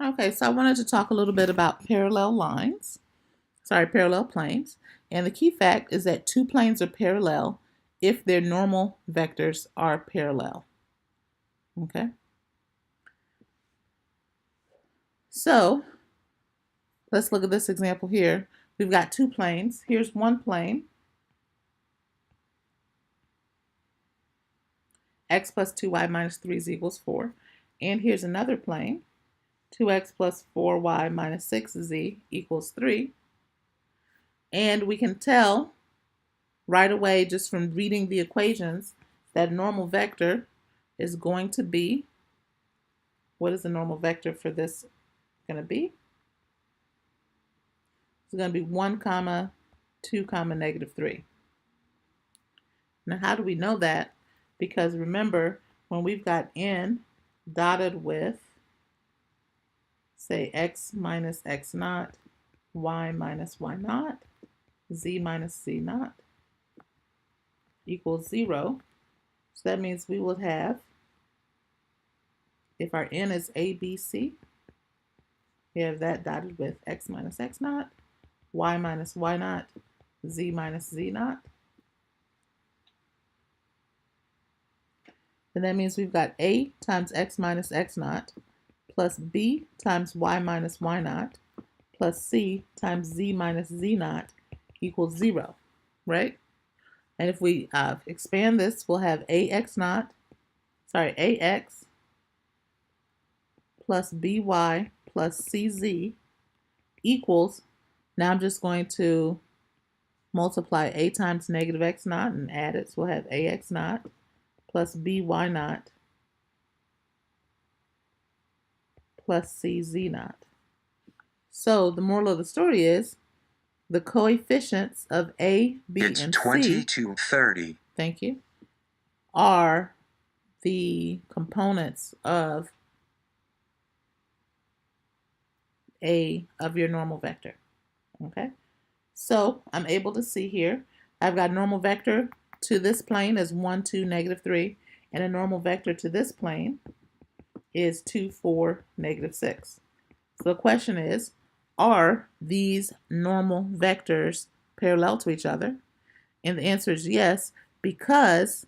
Okay, so I wanted to talk a little bit about parallel planes. And the key fact is that two planes are parallel if their normal vectors are parallel. Okay, so let's look at this example here. We've got two planes. Here's one plane, x plus 2y minus 3 is equals 4. And here's another plane, 2x plus 4y minus 6z equals 3. And we can tell right away just from reading the equations that normal vector is going to be, what is the normal vector for this going to be? It's going to be 1 comma 2 comma negative 3. Now how do we know that? Because remember, when we've got n dotted with, say, x minus x naught, y minus y naught, z minus z naught equals 0. So that means we will have, if our n is a, b, c, we have that dotted with x minus x naught, y minus y naught, z minus z naught. And that means we've got a times x minus x naught plus b times y minus y naught plus c times z minus z naught equals 0, right? And if we expand this, we'll have ax plus by plus cz equals, now I'm just going to multiply a times negative x naught and add it. So we'll have ax naught plus by naught plus cz naught. So the moral of the story is the coefficients of a, b, and c, 20 to 30. Thank you, are the components of your normal vector. Okay, so I'm able to see here I've got normal vector to this plane is 1, 2, negative 3, and a normal vector to this plane is 2, 4, negative 6. So the question is, are these normal vectors parallel to each other? And the answer is yes, because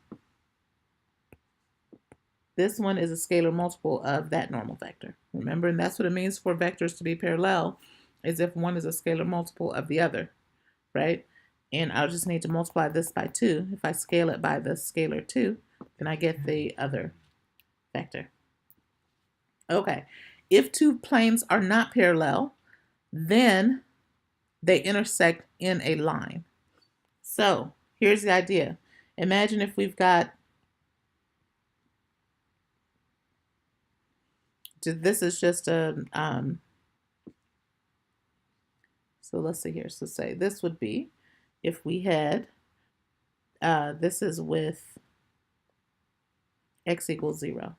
this one is a scalar multiple of that normal vector. Remember, and that's what it means for vectors to be parallel, is if one is a scalar multiple of the other, right? And I'll just need to multiply this by 2. If I scale it by the scalar 2, then I get the other vector. Okay, if two planes are not parallel, then they intersect in a line. So here's the idea. Imagine if we've got, this is just a, so let's see here. So say this would be, if we had, this is with x equals 0.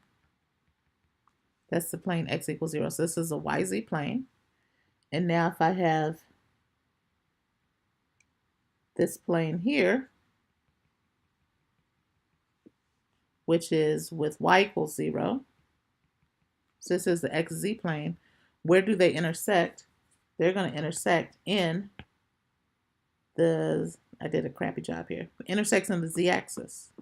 That's the plane x equals 0. So this is a YZ plane. And now if I have this plane here, which is with y equals 0, so this is the XZ plane, where do they intersect? They're going to intersect in the, I did a crappy job here, intersects in the z-axis,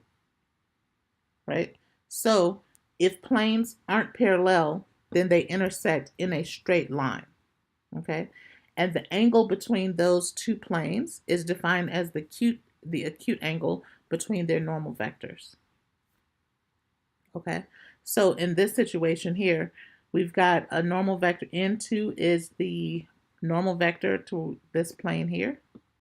right? So if planes aren't parallel, then they intersect in a straight line, okay? And the angle between those two planes is defined as the acute angle between their normal vectors, okay? So in this situation here, we've got a normal vector, n2 is the normal vector to this plane here,